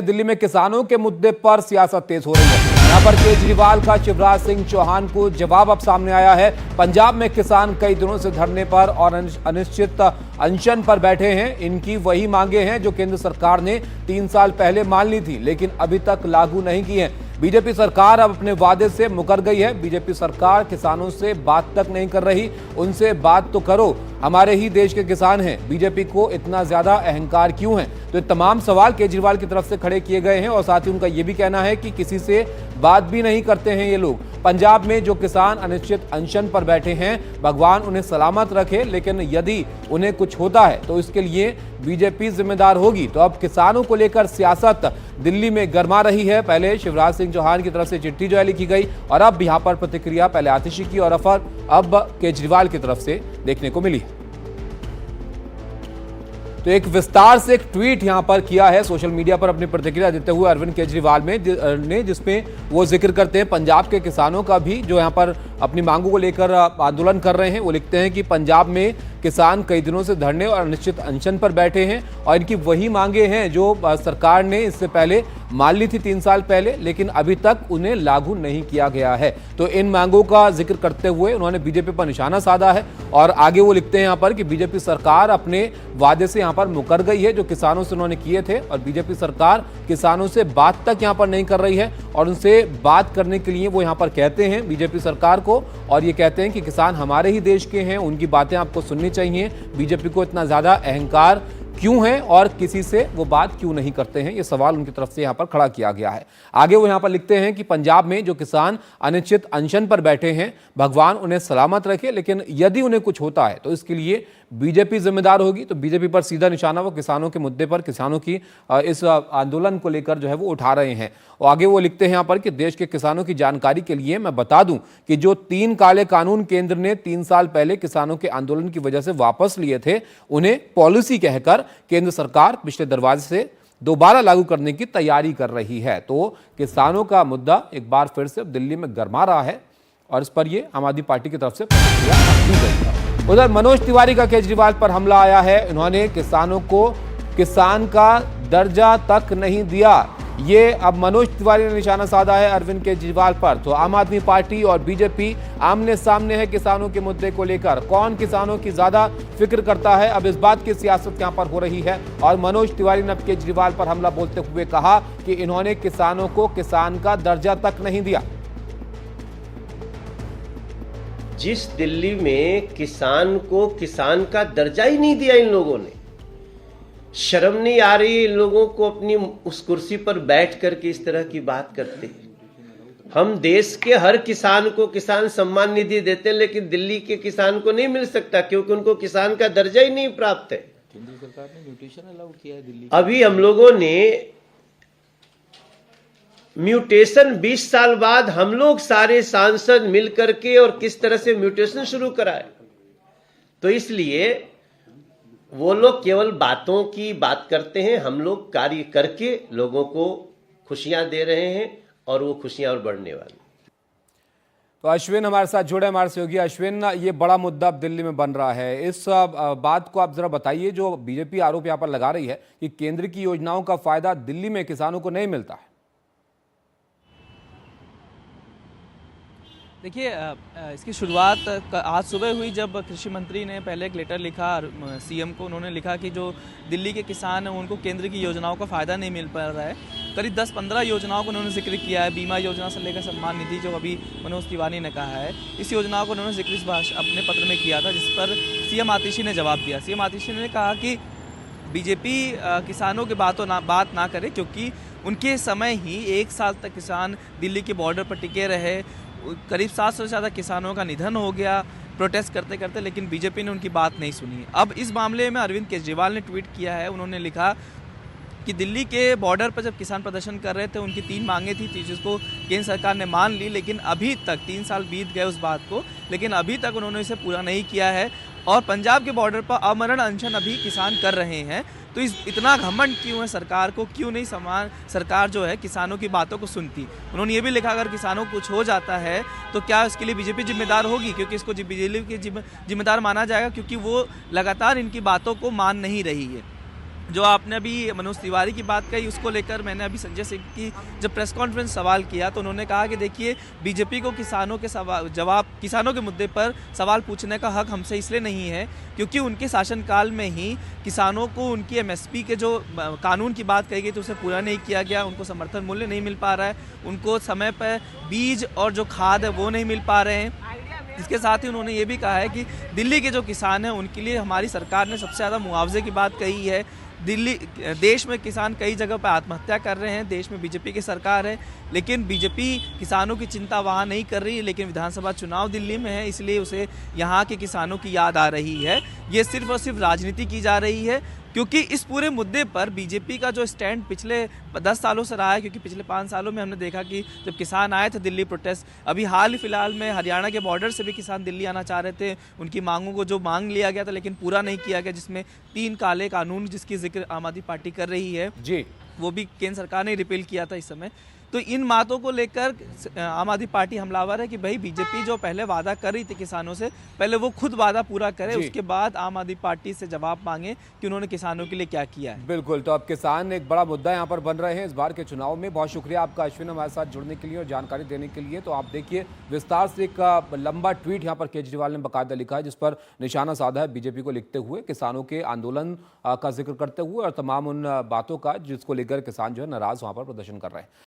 दिल्ली में किसानों के मुद्दे पर सियासत तेज हो रही है। यहां पर केजरीवाल का शिवराज सिंह चौहान को जवाब अब सामने आया है। पंजाब में किसान कई दिनों से धरने पर और अनिश्चित अनशन पर बैठे हैं। इनकी वही मांगे हैं जो केंद्र सरकार ने 3 साल पहले मान ली थी, लेकिन अभी तक लागू नहीं की है। बीजेपी सरकार अब अपने वादे से मुकर गई है। बीजेपी सरकार किसानों से बात तक नहीं कर रही। उनसे बात तो करो, हमारे ही देश के किसान हैं, बीजेपी को इतना ज्यादा अहंकार क्यों है? तो तमाम सवाल केजरीवाल की तरफ से खड़े किए गए हैं और साथ ही उनका यह भी कहना है कि किसी से बात भी नहीं करते हैं ये लोग। पंजाब में जो किसान अनिश्चित अनशन पर बैठे हैं, भगवान उन्हें सलामत रखे, लेकिन यदि उन्हें कुछ होता है तो इसके लिए बीजेपी जिम्मेदार होगी। तो अब किसानों को लेकर सियासत दिल्ली में गर्मा रही है। पहले शिवराज सिंह चौहान की तरफ से चिट्ठी जो है लिखी गई और अब यहां पर प्रतिक्रिया पहले आतिशी की और अब केजरीवाल की तरफ से देखने को मिली है। तो एक विस्तार से एक ट्वीट यहां पर किया है सोशल मीडिया पर अपनी प्रतिक्रिया देते हुए अरविंद केजरीवाल ने, जिसमें वो जिक्र करते हैं पंजाब के किसानों का भी, जो यहां पर अपनी मांगों को लेकर आंदोलन कर रहे हैं। वो लिखते हैं कि पंजाब में किसान कई दिनों से धरने और अनिश्चित अनशन पर बैठे हैं और इनकी वही मांगे हैं जो सरकार ने इससे पहले मान ली थी 3 साल पहले, लेकिन अभी तक उन्हें लागू नहीं किया गया है। तो इन मांगों का जिक्र करते हुए उन्होंने बीजेपी पर निशाना साधा है और आगे वो लिखते हैं यहाँ पर कि बीजेपी सरकार अपने वादे से यहाँ पर मुकर गई है जो किसानों से उन्होंने किए थे, और बीजेपी सरकार किसानों से बात तक यहाँ पर नहीं कर रही है और उनसे बात करने के लिए वो यहाँ पर कहते हैं बीजेपी सरकार को, और ये कहते हैं कि किसान हमारे ही देश के हैं, उनकी बातें आपको सुननी चाहिए। बीजेपी को इतना ज्यादा अहंकार क्यों है और किसी से वो बात क्यों नहीं करते हैं, ये सवाल उनकी तरफ से यहां पर खड़ा किया गया है। आगे वो यहां पर लिखते हैं कि पंजाब में जो किसान अनिश्चित अनशन पर बैठे हैं, भगवान उन्हें सलामत रखे, लेकिन यदि उन्हें कुछ होता है तो इसके लिए बीजेपी जिम्मेदार होगी। तो बीजेपी पर सीधा निशाना वो किसानों के मुद्दे पर, किसानों की इस आंदोलन को लेकर जो है वो उठा रहे हैं। और आगे वो लिखते हैं यहाँ पर कि देश के किसानों की जानकारी के लिए मैं बता दूं कि जो 3 काले कानून केंद्र ने 3 साल पहले किसानों के आंदोलन की वजह से वापस लिए थे, उन्हें पॉलिसी कहकर केंद्र सरकार पिछले दरवाजे से दोबारा लागू करने की तैयारी कर रही है। तो किसानों का मुद्दा एक बार फिर से दिल्ली में गर्मा रहा है और इस पर यह आम आदमी पार्टी की तरफ से प्रतिक्रिया दी गई है। उधर मनोज तिवारी का केजरीवाल पर हमला आया है। उन्होंने किसानों को किसान का दर्जा तक नहीं दिया। ये अब मनोज तिवारी ने निशाना साधा है अरविंद केजरीवाल पर। तो आम आदमी पार्टी और बीजेपी आमने सामने है किसानों के मुद्दे को लेकर। कौन किसानों की ज्यादा फिक्र करता है, अब इस बात की सियासत यहां पर हो रही है। और मनोज तिवारी ने अब केजरीवाल पर हमला बोलते हुए कहा कि इन्होंने किसानों को किसान का दर्जा तक नहीं दिया। जिस दिल्ली में किसान को किसान का दर्जा ही नहीं दिया इन लोगों ने, शर्म नहीं आ रही इन लोगों को अपनी उस कुर्सी पर बैठ करके इस तरह की बात करते हैं। हम देश के हर किसान को किसान सम्मान निधि देते हैं, लेकिन दिल्ली के किसान को नहीं मिल सकता क्योंकि उनको किसान का दर्जा ही नहीं प्राप्त है। केंद्र सरकार ने म्यूटेशन अलाउ किया है दिल्ली। अभी हम लोगों ने म्यूटेशन 20 साल बाद हम लोग सारे सांसद मिलकर के और किस तरह से म्यूटेशन शुरू कराए। तो इसलिए वो लोग केवल बातों की बात करते हैं, हम लोग कार्य करके लोगों को खुशियां दे रहे हैं और वो खुशियां और बढ़ने वाली। तो अश्विन हमारे साथ जुड़े, हमारे सहयोगी। अश्विन, ये बड़ा मुद्दा अब दिल्ली में बन रहा है, इस बात को आप जरा बताइए। जो बीजेपी आरोप यहाँ पर लगा रही है कि केंद्र की योजनाओं का फायदा दिल्ली में किसानों को नहीं मिलता है। देखिए, इसकी शुरुआत आज सुबह हुई जब कृषि मंत्री ने पहले एक लेटर लिखा सीएम को। उन्होंने लिखा कि जो दिल्ली के किसान हैं उनको केंद्र की योजनाओं का फ़ायदा नहीं मिल पा रहा है। करीब 10-15 योजनाओं को उन्होंने जिक्र किया है। बीमा योजना से लेकर सम्मान निधि जो अभी मनोज तिवारी ने कहा है, इस योजनाओं को उन्होंने जिक्र अपने पत्र में किया था, जिस पर सीएम आतिशी ने जवाब दिया। सीएम आतिशी ने कहा कि बीजेपी किसानों की बात ना करे क्योंकि उनके समय ही 1 साल तक किसान दिल्ली के बॉर्डर पर टिके रहे। करीब 700 से ज़्यादा किसानों का निधन हो गया प्रोटेस्ट करते करते, लेकिन बीजेपी ने उनकी बात नहीं सुनी। अब इस मामले में अरविंद केजरीवाल ने ट्वीट किया है। उन्होंने लिखा कि दिल्ली के बॉर्डर पर जब किसान प्रदर्शन कर रहे थे, उनकी 3 मांगे थी जिसको केंद्र सरकार ने मान ली, लेकिन अभी तक 3 साल बीत गए उस बात को, लेकिन अभी तक उन्होंने इसे पूरा नहीं किया है। और पंजाब के बॉर्डर पर अमरण अनशन अभी किसान कर रहे हैं। तो इतना घमंड क्यों है सरकार को, क्यों नहीं सरकार जो है किसानों की बातों को सुनती। उन्होंने ये भी लिखा अगर किसानों को कुछ हो जाता है तो क्या इसके लिए बीजेपी जिम्मेदार होगी, क्योंकि इसको बीजेपी जिम्मेदार माना जाएगा क्योंकि वो लगातार इनकी बातों को मान नहीं रही है। जो आपने अभी मनोज तिवारी की बात कही, उसको लेकर मैंने अभी संजय सिंह की जब प्रेस कॉन्फ्रेंस सवाल किया तो उन्होंने कहा कि देखिए, बीजेपी को किसानों के किसानों के मुद्दे पर सवाल पूछने का हक हमसे इसलिए नहीं है क्योंकि उनके शासनकाल में ही किसानों को उनकी एमएसपी के जो कानून की बात कही गई थी उसे पूरा नहीं किया गया, उनको समर्थन मूल्य नहीं मिल पा रहा है, उनको समय पर बीज और जो खाद है वो नहीं मिल पा रहे हैं। इसके साथ ही उन्होंने ये भी कहा है कि दिल्ली के जो किसान हैं उनके लिए हमारी सरकार ने सबसे ज़्यादा मुआवजे की बात कही है। देश में किसान कई जगह पर आत्महत्या कर रहे हैं, देश में बीजेपी की सरकार है, लेकिन बीजेपी किसानों की चिंता वहाँ नहीं कर रही है, लेकिन विधानसभा चुनाव दिल्ली में है इसलिए उसे यहाँ के किसानों की याद आ रही है। ये सिर्फ और सिर्फ राजनीति की जा रही है क्योंकि इस पूरे मुद्दे पर बीजेपी का जो स्टैंड पिछले 10 सालों से रहा है, क्योंकि पिछले 5 सालों में हमने देखा कि जब किसान आए थे दिल्ली प्रोटेस्ट, अभी हाल ही फिलहाल में हरियाणा के बॉर्डर से भी किसान दिल्ली आना चाह रहे थे, उनकी मांगों को जो मांग लिया गया था लेकिन पूरा नहीं किया गया, जिसमें 3 काले कानून जिसकी जिक्र आम आदमी पार्टी कर रही है जी, वो भी केंद्र सरकार ने रिपील किया था इस समय। तो इन बातों को लेकर आम आदमी पार्टी हमलावर है कि भाई बीजेपी जो पहले वादा कर रही थी किसानों से, पहले वो खुद वादा पूरा करे, उसके बाद आम आदमी पार्टी से जवाब मांगे कि उन्होंने किसानों के लिए क्या किया है। बिल्कुल। तो अब किसान एक बड़ा मुद्दा यहाँ पर बन रहे हैं इस बार के चुनाव में। बहुत शुक्रिया आपका अश्विन, हमारे साथ जुड़ने के लिए और जानकारी देने के लिए। तो आप देखिए विस्तार से एक लंबा ट्वीट यहाँ पर केजरीवाल ने बाकायदा लिखा है जिस पर निशाना साधा है बीजेपी को, लिखते हुए किसानों के आंदोलन का जिक्र करते हुए और तमाम उन बातों का जिसको लेकर किसान जो है नाराज वहाँ पर प्रदर्शन कर रहे हैं।